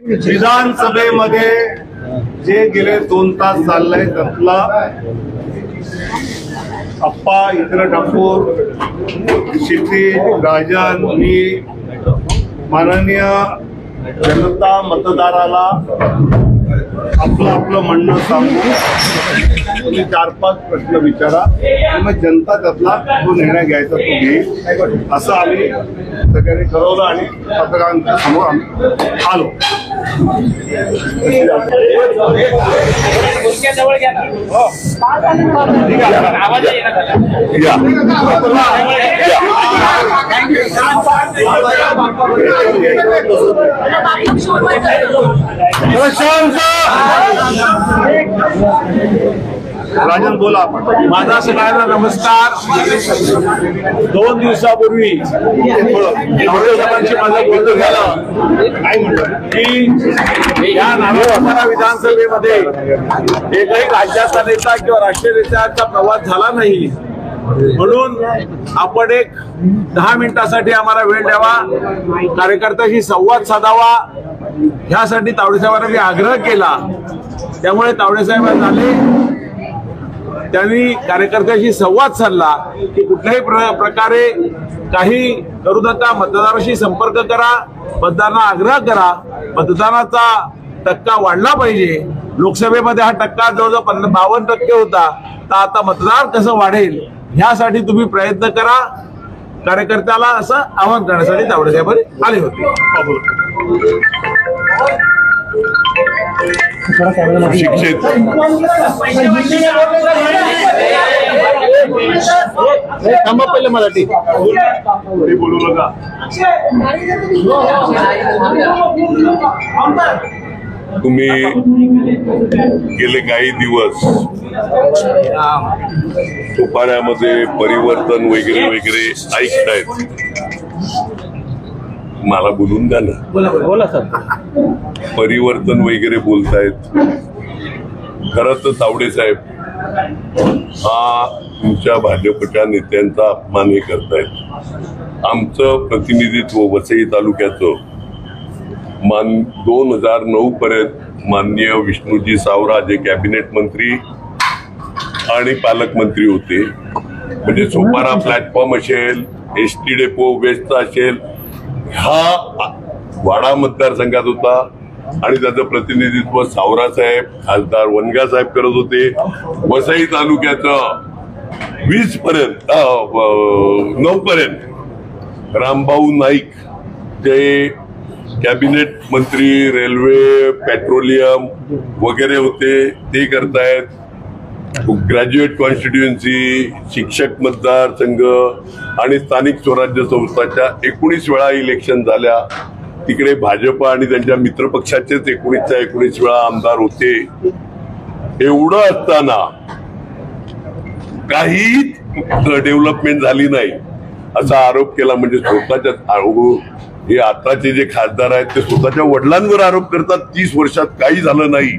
विधानसभेमध्ये जे गेले 2 तास चाललंय त्यातला अप्पा इतर ठाकूर क्षितिज राजन मी माननीय जनता मतदाराला आपलं म्हणणं सांगू तुम्ही 4-5 प्रश्न विचारा मग जनता त्यातला तो निर्णय घ्यायचा तो घेईल असं आम्ही सगळ्यांनी ठरवलं आणि पत्रकारांच्या समोर आम्ही आलो. राजन बोला आपण. माझा सगळ्यांना नमस्कार. 2 दिवसापूर्वी साहेबांशी माझं बोलणं झालं. काय म्हणलं की या नागपूर विधानसभेमध्ये एकही राज्याचा नेता किंवा राष्ट्रीय नेत्याचा प्रवास झाला नाही, म्हणून आपण एक 10 मिनिटासाठी आम्हाला वेळ द्यावा, कार्यकर्त्याशी संवाद साधावा, ह्यासाठी तावडे साहेबांना मी आग्रह केला. त्यामुळे तावडे साहेब आले, त्यांनी कार्यकर्त्याशी संवाद साधला की कुठल्याही प्रकारे काही करू नका, मतदाराशी संपर्क करा, मतदारांना आग्रह करा, मतदानाचा टक्का वाढला पाहिजे. लोकसभेमध्ये हा टक्का जवळजवळ 52% होता, तर आता मतदार कसं वाढेल ह्यासाठी तुम्ही प्रयत्न करा, कार्यकर्त्याला असं आवाहन करण्यासाठी तावडे साहेब आले होते. शिक्षित थांबा पहिले मराठी बोलू नका. तुम्ही गेले काही दिवस सुपाऱ्यामध्ये परिवर्तन वगैरे वगैरे ऐकतायत. मला बोलून द्या ना. बोला सर. परिवर्तन वगैरे बोलतायत. खरं तर तावडे साहेब हा तुमच्या भाजपच्या नेत्यांचा अपमान हे करतायत. आमचं प्रतिनिधित्व वसई तालुक्याचं 2009 पर्यंत माननीय विष्णुजी सावरा जे कॅबिनेट मंत्री आणि पालकमंत्री होते, म्हणजे सोपारा प्लॅटफॉर्म असेल, एसटी डेपो वेस्टचा असेल, हा वाडा मतदारसंघात होता आणि त्याचं प्रतिनिधित्व सावरा साहेब, खासदार वनगा साहेब करत होते. वसई तालुक्याचं 20 पर्यंत 9 पर्यंत रामभाऊ नाईक जे कॅबिनेट मंत्री, रेल्वे, पेट्रोलियम वगैरे होते, ते करतायत. ग्रॅज्युएट कॉन्स्टिट्युएन्सी, शिक्षक मतदारसंघ आणि स्थानिक स्वराज्य संस्थाच्या 19 वेळा इलेक्शन झाल्या. तिकडे भाजप आणि त्यांच्या मित्रपक्षाचेच 19 वेळा आमदार होते. एवढं असताना काही डेव्हलपमेंट झाली नाही असा आरोप केला. म्हणजे स्वतःच्या हे आताचे जे खासदार आहेत ते स्वतःच्या वडिलांवर आरोप करतात. 30 वर्षात काही झालं नाही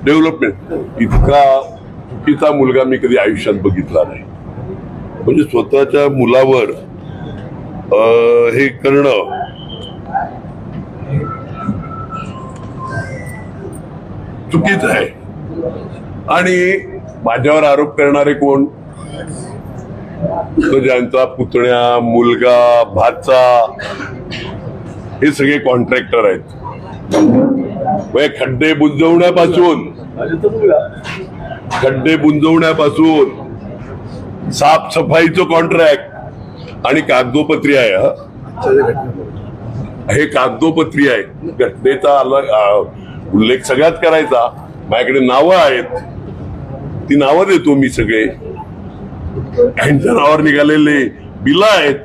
डेव्हलपमेंट. इतका चुकीचा मुलगा मी कधी आयुष्यात बघितला नाही. म्हणजे स्वतःच्या मुलावर हे करणं चुकीचं आहे. आणि माझ्यावर आरोप करणारे कोण? तो ज्यांचा पुतण्या, मुलगा, भाचा हे सगळे कॉन्ट्रॅक्टर आहेत. खड्डे बुंजवण्यापासून साफसफाईचं कॉन्ट्रॅक्ट आणि कागदोपत्री आहे. हे कागदोपत्री आहे. घटनेचा उल्लेख सगळ्यात करायचा. माझ्याकडे नावं आहेत, ती नावं देतो मी. सगळे त्यांच्या नावावर निघालेले बिलं आहेत.